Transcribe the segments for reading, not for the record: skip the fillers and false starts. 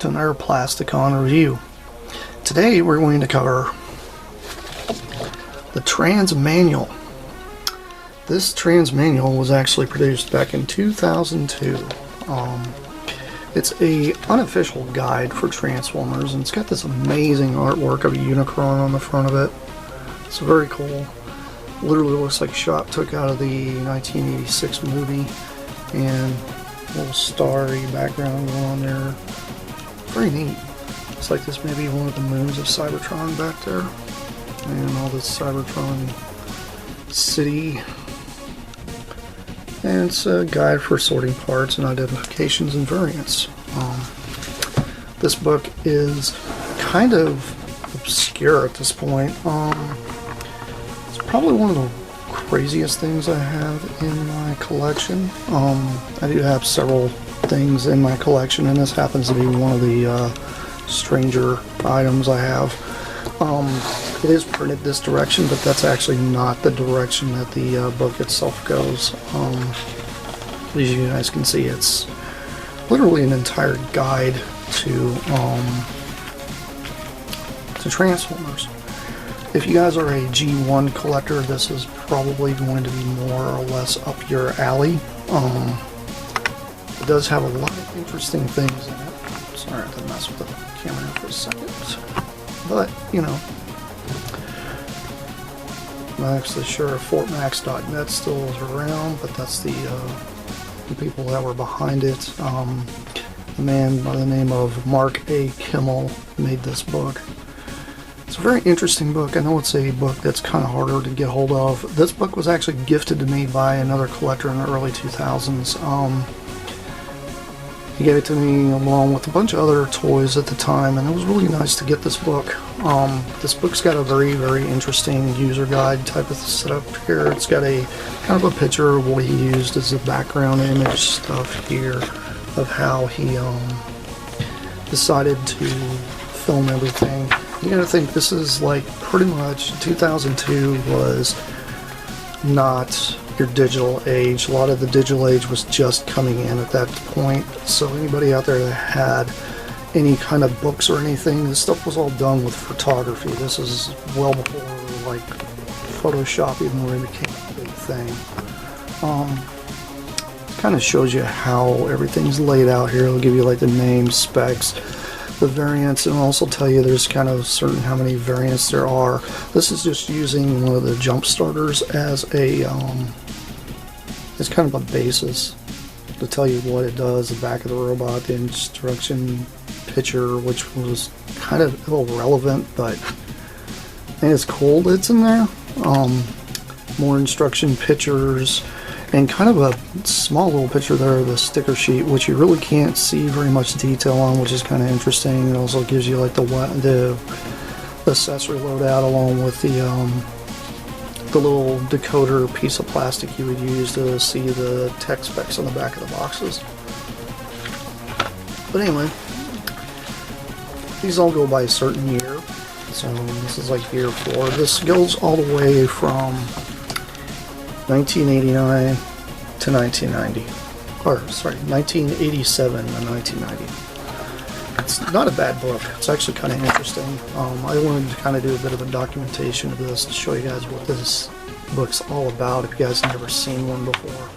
to another Plasticon review. Today we're going to cover the Transmanual. This Transmanual was actually produced back in 2002. It's a unofficial guide for Transformers, and it's got this amazing artwork of a Unicron on the front of it. It's very cool. Literally looks like a shot took out of the 1986 movie, and a little starry background going on there. Very neat. Looks like this may be one of the moons of Cybertron back there, and all this Cybertron city. And it's a guide for sorting parts and identifications and variants. This book is kind of obscure at this point. It's probably one of the craziest things I have in my collection. I do have several things in my collection, and this happens to be one of the stranger items I have. It is printed this direction, but that's actually not the direction that the book itself goes. As you guys can see, it's literally an entire guide to Transformers. If you guys are a G1 collector, this is probably going to be more or less up your alley. It does have a lot of interesting things in it. Sorry, I have to mess with the camera for a second. But, you know, I'm not actually sure if FortMax.net still is around, but that's the people that were behind it. A man by the name of Mark A. Kimmel made this book. It's a very interesting book. I know it's a book that's kind of harder to get hold of. This book was actually gifted to me by another collector in the early 2000s. He gave it to me along with a bunch of other toys at the time, and it was really nice to get this book. This book's got a very, very interesting user guide type of setup here. It's got a kind of a picture of what he used as a background image stuff here of how he decided to film everything. You gotta think this is like pretty much 2002 was not your digital age. A lot of the digital age was just coming in at that point. So anybody out there that had any kind of books or anything, this stuff was all done with photography. This is well before like Photoshop even really became a big thing. Kind of shows you how everything's laid out here. It'll give you like the names, specs, the variants, and also tell you there's kind of certain how many variants there are. This is just using one of the jump starters as a it's kind of a basis to tell you what it does, the back of the robot, the instruction picture, which was kind of irrelevant, but I think it's cool that it's in there. More instruction pictures, and kind of a small little picture there of the sticker sheet, which you really can't see very much detail on, which is kind of interesting. It also gives you like the accessory loadout along with the little decoder piece of plastic you would use to see the tech specs on the back of the boxes. But anyway, these all go by a certain year. So this is like year 4. This goes all the way from 1989 to 1990, or sorry, 1987 to 1990. It's not a bad book. It's actually kind of interesting. I wanted to kind of do a bit of a documentation of this to show you guys what this book's all about if you guys have never seen one before.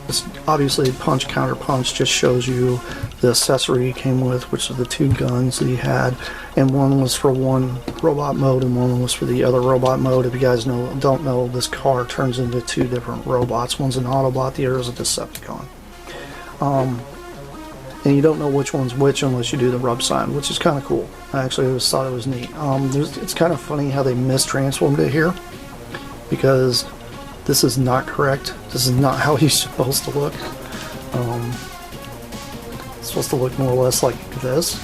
This obviously punch counter punch just shows you the accessory he came with, which are the 2 guns that he had, and one was for one robot mode and one was for the other robot mode. If you guys don't know, this car turns into 2 different robots. One's an Autobot, the other is a Decepticon. And you don't know which one's which unless you do the rub sign, which is kind of cool. I actually always thought it was neat. It's kind of funny how they mistransformed it here, because this is not correct. This is not how he's supposed to look. It's supposed to look more or less like this.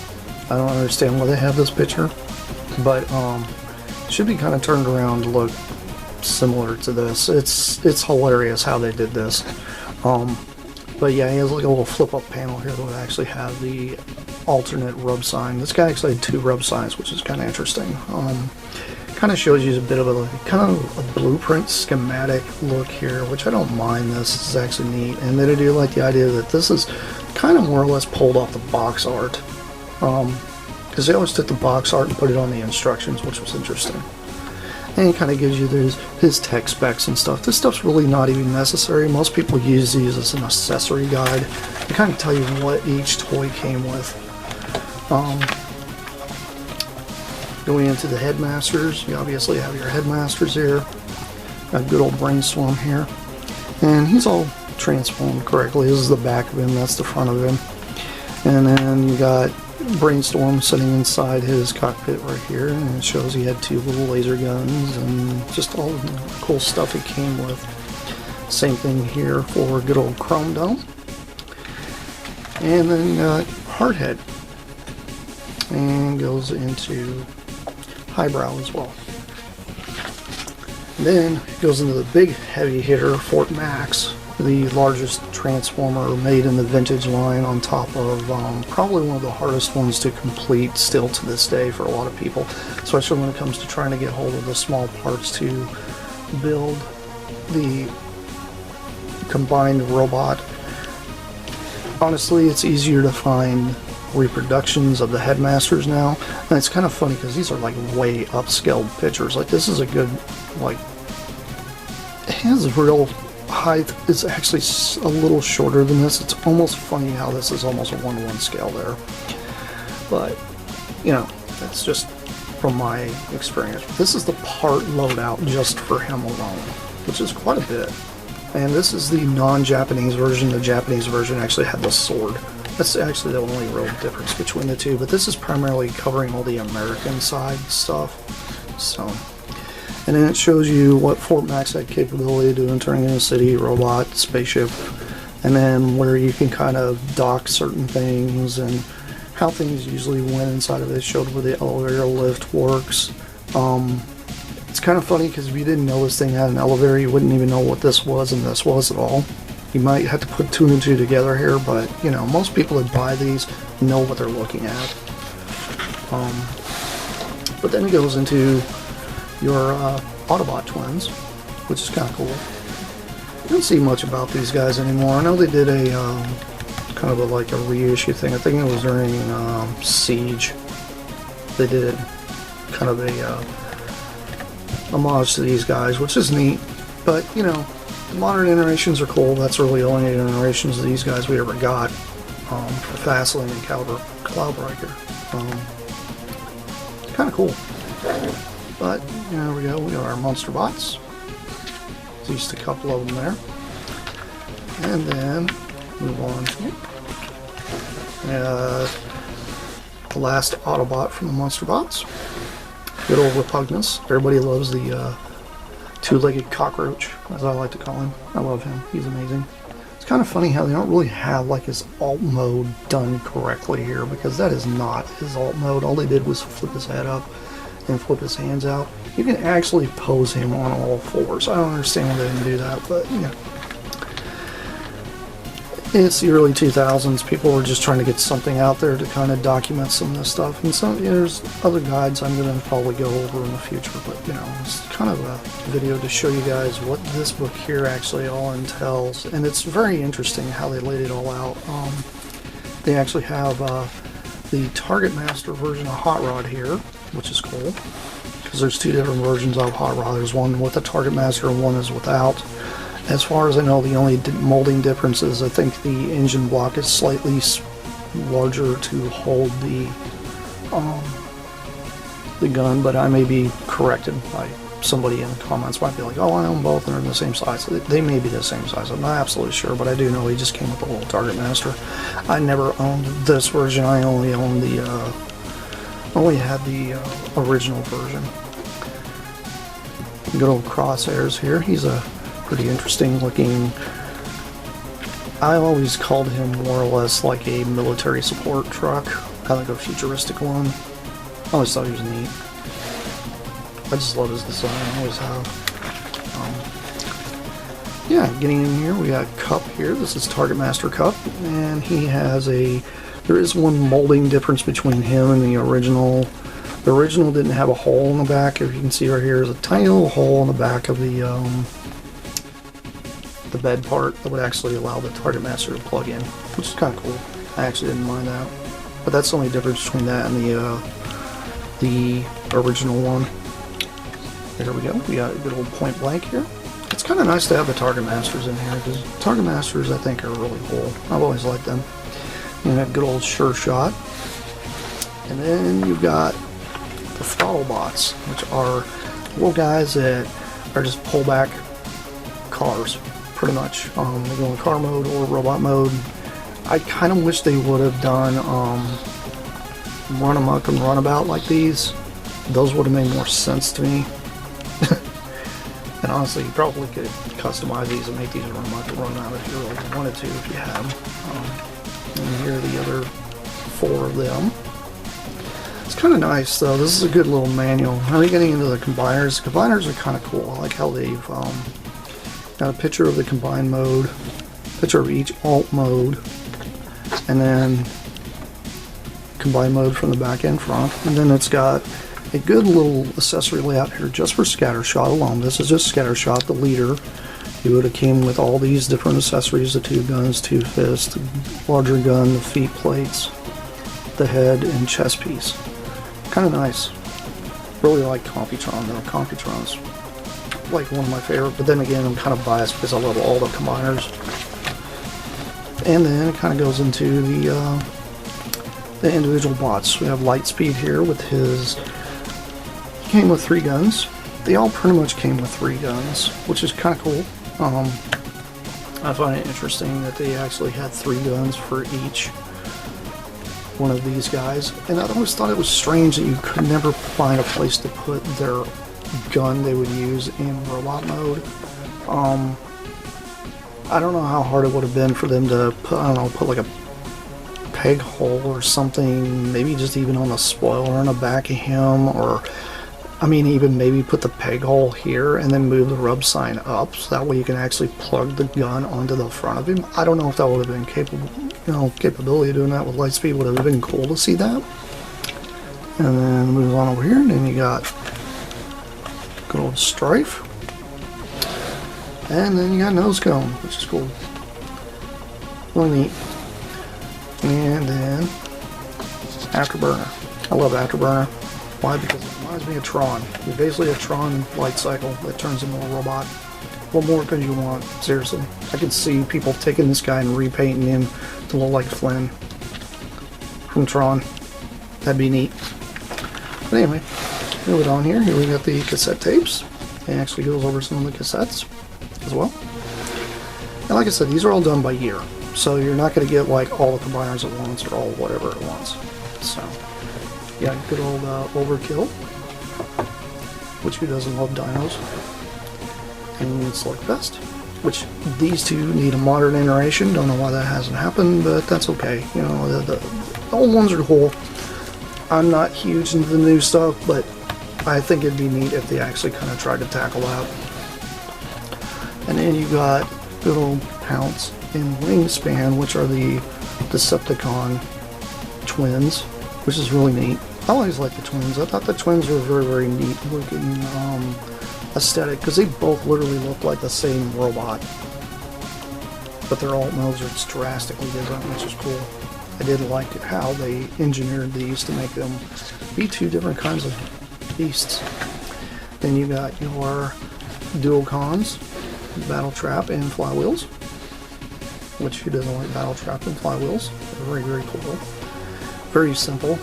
I don't understand why they have this picture, but it should be kind of turned around to look similar to this. It's hilarious how they did this. But yeah, he has like a little flip-up panel here that would actually have the alternate rub sign. This guy actually had 2 rub signs, which is kind of interesting. kind of shows you a bit of a kind of a blueprint schematic look here, which I don't mind. This is actually neat, and then I do like the idea that this is kind of more or less pulled off the box art, because they always took the box art and put it on the instructions, which was interesting. And it kind of gives you his tech specs and stuff. This stuff's really not even necessary. Most people use these as an accessory guide to kind of tell you what each toy came with. Going into the headmasters, you obviously have your headmasters here. Got good old Brainstorm here. And he's all transformed correctly. This is the back of him, that's the front of him. And then you got Brainstorm sitting inside his cockpit right here, and it shows he had 2 little laser guns and just all the cool stuff he came with. Same thing here for good old Chrome Dome. And then you got Hardhead. And goes into Highbrow as well. And then it goes into the big heavy hitter, Fort Max, the largest transformer made in the vintage line, on top of probably one of the hardest ones to complete still to this day for a lot of people, especially when it comes to trying to get hold of the small parts to build the combined robot. Honestly, it's easier to find reproductions of the headmasters now, and it's kind of funny because these are like way upscaled pictures. Like, this is a good, like, it has real height. It's actually a little shorter than this. It's almost funny how this is almost a 1:1 scale there, but you know, that's just from my experience. This is the part loadout just for him alone, which is quite a bit. And this is the non-Japanese version. The Japanese version actually had the sword. That's actually the only real difference between the two, but this is primarily covering all the American side stuff. So, and then it shows you what Fort Max had capability of doing, turning into a city, robot, spaceship, and then where you can kind of dock certain things and how things usually went inside of it. It showed where the elevator lift works. It's kind of funny because if you didn't know this thing had an elevator, you wouldn't even know what this was and this was at all. You might have to put 2 and 2 together here, but you know, most people that buy these know what they're looking at. But then it goes into your Autobot twins, which is kind of cool. You don't see much about these guys anymore. I know they did a kind of like a reissue thing. I think it was during Siege. They did kind of a homage to these guys, which is neat. But you know, the modern iterations are cool. That's really the only iterations of these guys we ever got, for Fastlane and Cloudbreaker. Kind of cool. But there we go. We got our monster bots. At least a couple of them there. And then move on to the last Autobot from the monster bots. Good old Repugnance. Everybody loves the 2-legged cockroach, as I like to call him. I love him. He's amazing. It's kind of funny how they don't really have like his alt mode done correctly here, because that is not his alt mode. All they did was flip his head up and flip his hands out. You can actually pose him on all fours. I don't understand why they didn't do that, but yeah. It's the early 2000s. People were just trying to get something out there to kind of document some of this stuff. And so there's other guides I'm going to probably go over in the future. But, you know, it's kind of a video to show you guys what this book here actually all entails. And it's very interesting how they laid it all out. They actually have the Target Master version of Hot Rod here, which is cool, because there's 2 different versions of Hot Rod. There's one with the Target Master and one is without. As far as I know, the only molding difference is I think the engine block is slightly larger to hold the gun, but I may be corrected by somebody in the comments. Might be like, oh, I own both and they're the same size. They may be the same size. I'm not absolutely sure, but I do know he just came with the whole Target Master. I never owned this version. I only owned the had the original version. Good old Crosshairs here. He's a pretty interesting looking. I always called him more or less like a military support truck, kind of like a futuristic one. I always thought he was neat. I just love his design, I always have. Yeah, getting in here, we got Cup here. This is Target Master Cup, and he has there is one molding difference between him and the original The original didn't have a hole in the back. If you can see right here, there's a tiny little hole in the back of the bed part that would actually allow the Target Master to plug in, which is kind of cool. I actually didn't mind that. But that's the only difference between that and the original one. There we go. We got a good old point blank here. It's kind of nice to have the Target Masters in here, because Target Masters I think are really cool. I've always liked them. And that good old Sure Shot. And then you've got the throttle bots, which are little guys that are just pullback cars, pretty much. They go in car mode or robot mode. I kind of wish they would have done run amok and runabout like these. Those would have made more sense to me. And honestly, you probably could customize these and make these run amok and run out if you really wanted to, if you had them. And here are the other 4 of them. It's kind of nice though. This is a good little manual. Now getting into the combiners. The combiners are kind of cool. I like how they've got a picture of the combine mode, picture of each alt mode, and then combine mode from the back and front. And then it's got a good little accessory layout here just for Scattershot alone. This is just Scattershot, the leader. It would have came with all these different accessories: the 2 guns, 2 fists, the larger gun, the feet plates, the head, and chest piece. Kind of nice. Really like Computron though. Computron's like one of my favorite, but then again I'm kind of biased because I love all the combiners. And then it kind of goes into the individual bots. We have Lightspeed here with his, he came with 3 guns. They all pretty much came with 3 guns, which is kind of cool. I find it interesting that they actually had 3 guns for each one of these guys, and I always thought it was strange that you could never find a place to put their gun they would use in robot mode. I don't know how hard it would have been for them to put, I don't know, put like a peg hole or something, maybe just even on the spoiler in the back of him, or I mean even maybe put the peg hole here and then move the rub sign up so that way you can actually plug the gun onto the front of him. I don't know if that would have been capability of doing that with Lightspeed. Would have been cool to see that. And then move on over here, and then you got good old Strife. And then you got Nose Cone, which is cool. Really neat. And then Afterburner. I love Afterburner. Why? Because it reminds me of Tron. You're basically a Tron light cycle that turns into a robot. What more could you want? Seriously. I could see people taking this guy and repainting him to look like Flynn from Tron. That'd be neat. But anyway, move it on here. Here we got the cassette tapes. It actually goes over some of the cassettes as well. And like I said, these are all done by year. So you're not going to get like all the combiners at once or all whatever at once. So, yeah, good old Overkill. Which who doesn't love dinos? And Select Best, which these 2 need a modern iteration. Don't know why that hasn't happened, but that's okay. You know, the old ones are cool. I'm not huge into the new stuff, but I think it'd be neat if they actually kind of tried to tackle that. And then you got good old Pounce and Wingspan, which are the Decepticon twins, which is really neat. I always liked the twins. I thought the twins were very, very neat looking aesthetic, because they both literally look like the same robot, but their alt modes are drastically different, which is cool. I did like how they engineered these to make them be 2 different kinds of beasts. Then you got your Duocons, Battle Trap and Flywheels, which who doesn't like Battle Trap and Flywheels? They're very, very cool. Very simple.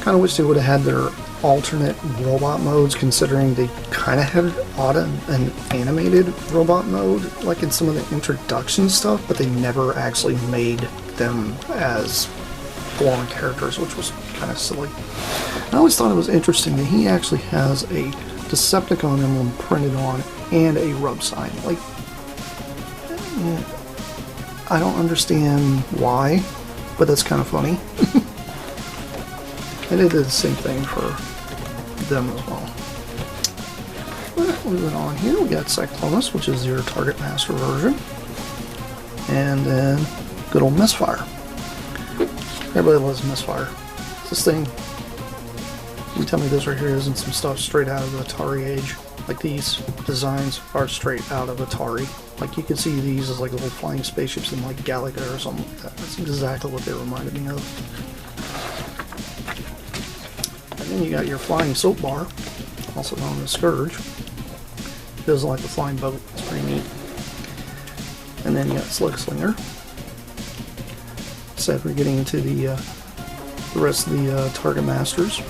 Kind of wish they would have had their alternate robot modes, considering they kind of had an animated robot mode like in some of the introduction stuff, but they never actually made them as full-on characters, which was kind of silly. I always thought it was interesting that he actually has a Decepticon emblem printed on and a rub sign. Like, I don't understand why, but that's kind of funny. And they did the same thing for them as well. Moving on here, we got Cyclonus, which is your Target Master version. And then good old Misfire. Everybody loves Misfire. This thing, we tell me this right here isn't some stuff straight out of the Atari age. Like these designs are straight out of Atari. Like you can see these as like little flying spaceships in like Galaga or something like that. That's exactly what they reminded me of. And then you got your flying soap bar, also known as Scourge. It does like the flying boat. It's pretty neat. And then you got Slick Slinger. So we're getting into the rest of the Target Masters.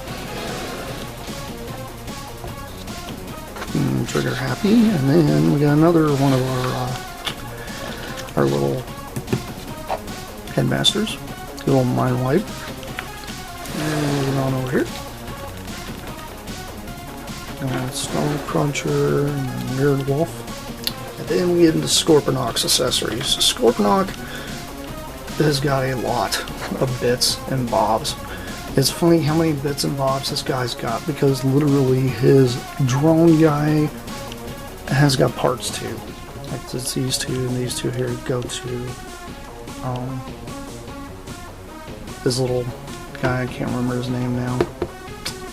And Trigger Happy, and then we got another one of our little Headmasters. A little Mind Wipe. And moving on over here. Stone Cruncher and then Mirrored Wolf. And then we get into Scorponok's accessories. Scorponok has got a lot of bits and bobs. It's funny how many bits and bobs this guy's got, because literally his drone guy has got parts too. Like it's these two and these two here go to this little guy, I can't remember his name now.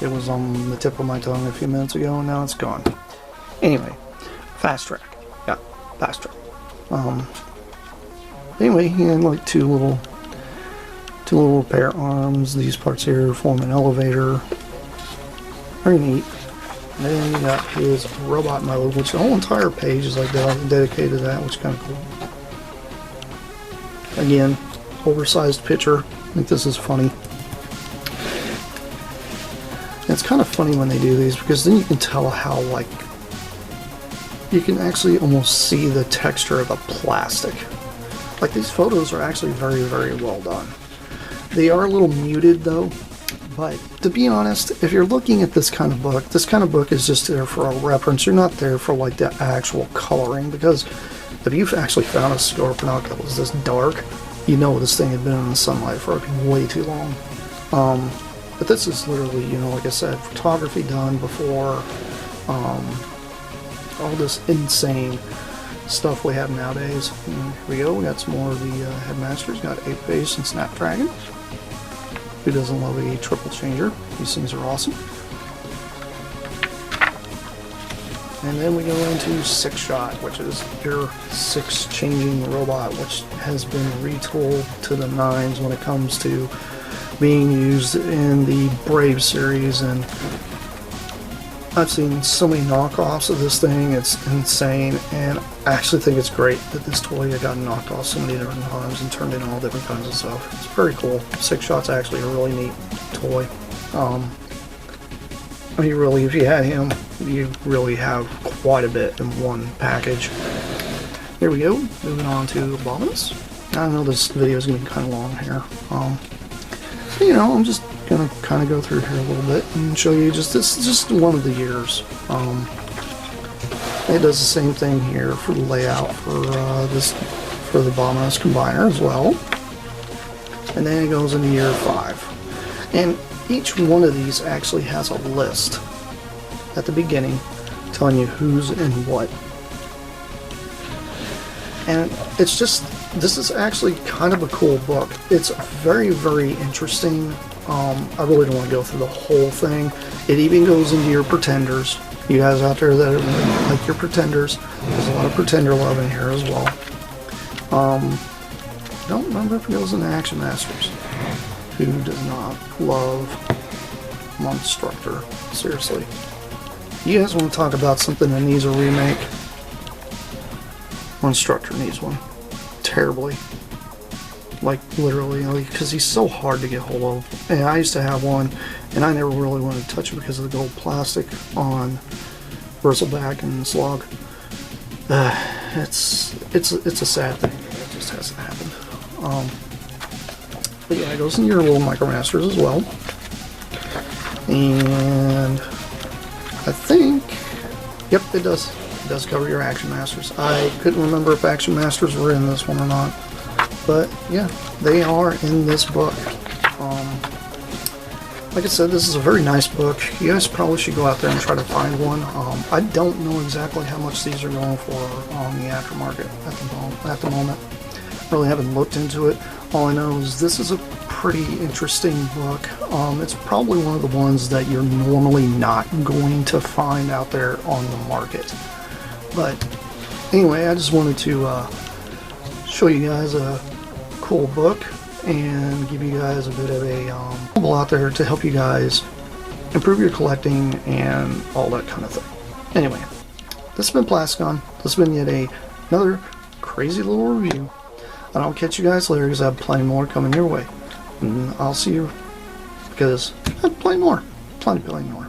It was on the tip of my tongue a few minutes ago and now it's gone. Anyway, Fast Track. Yeah, Fast Track. Anyway, he had like two little repair arms. These parts here form an elevator. Very neat. And then you got his robot mode, which the whole entire page is like dedicated to that, which is kind of cool. Again, oversized picture. I think this is funny. And it's kind of funny when they do these, because then you can tell how, like, you can actually almost see the texture of the plastic. Like, these photos are actually very, very well done. They are a little muted though, but to be honest, if you're looking at this kind of book is just there for a reference. You're not there for like the actual coloring, because if you've actually found a Scorponok that was this dark, you know this thing had been in the sunlight for way too long. But this is literally, you know, like I said, photography done before all this insane stuff we have nowadays. And here we go, we got some more of the Headmasters. Got Ape Base and Snapdragon. Who doesn't love a triple changer? These things are awesome. And then we go into Six Shot, which is your six changing robot, which has been retooled to the nines when it comes to being used in the Brave series. And I've seen so many knockoffs of this thing, it's insane, and I actually think it's great that this toy got knocked off so many different times and turned into all different kinds of stuff. It's very cool. Six Shot's actually a really neat toy. I mean, really, if you had him, you really have quite a bit in one package. Here we go, moving on to Abominus. I know this video is going to be kind of long here. You know, I'm just gonna kind of go through here a little bit and show you just one of the years. It does the same thing here for the layout for the Abominus Combiner as well, and then it goes into year 5. And each one of these actually has a list at the beginning telling you who's in what. And it's just, this is actually kind of a cool book. It's very, very interesting. I really don't want to go through the whole thing. It even goes into your Pretenders. You guys out there that are like your Pretenders, there's a lot of Pretender love in here as well. I don't remember if it goes into Action Masters. Who does not love Monstructor? Seriously. You guys want to talk about something that needs a remake? Monstructor needs one. Terribly. Like, literally, because he's so hard to get hold of. And I used to have one, and I never really wanted to touch it because of the gold plastic on Bristleback and Slug. It's a sad thing. It just hasn't happened. But yeah, it goes in your little Micromasters as well. And I think, yep, it does. It does cover your Action Masters. I couldn't remember if Action Masters were in this one or not. But yeah, they are in this book. Like I said, this is a very nice book. You guys probably should go out there and try to find one. I don't know exactly how much these are going for on the aftermarket at the moment. Really haven't looked into it. All I know is this is a pretty interesting book. It's probably one of the ones that you're normally not going to find out there on the market. But anyway, I just wanted to show you guys a cool book and give you guys a bit of a tool out there to help you guys improve your collecting and all that kind of thing. Anyway, this has been Plasticon. This has been yet another crazy little review. And I'll catch you guys later because I have plenty more coming your way. And I'll see you because I have plenty more. Plenty more.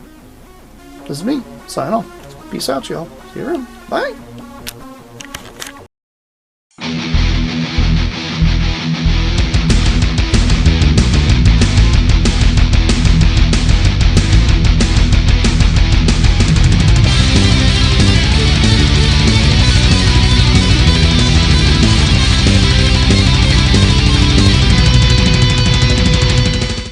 This is me. Sign off. Peace out, y'all. See you around. Bye.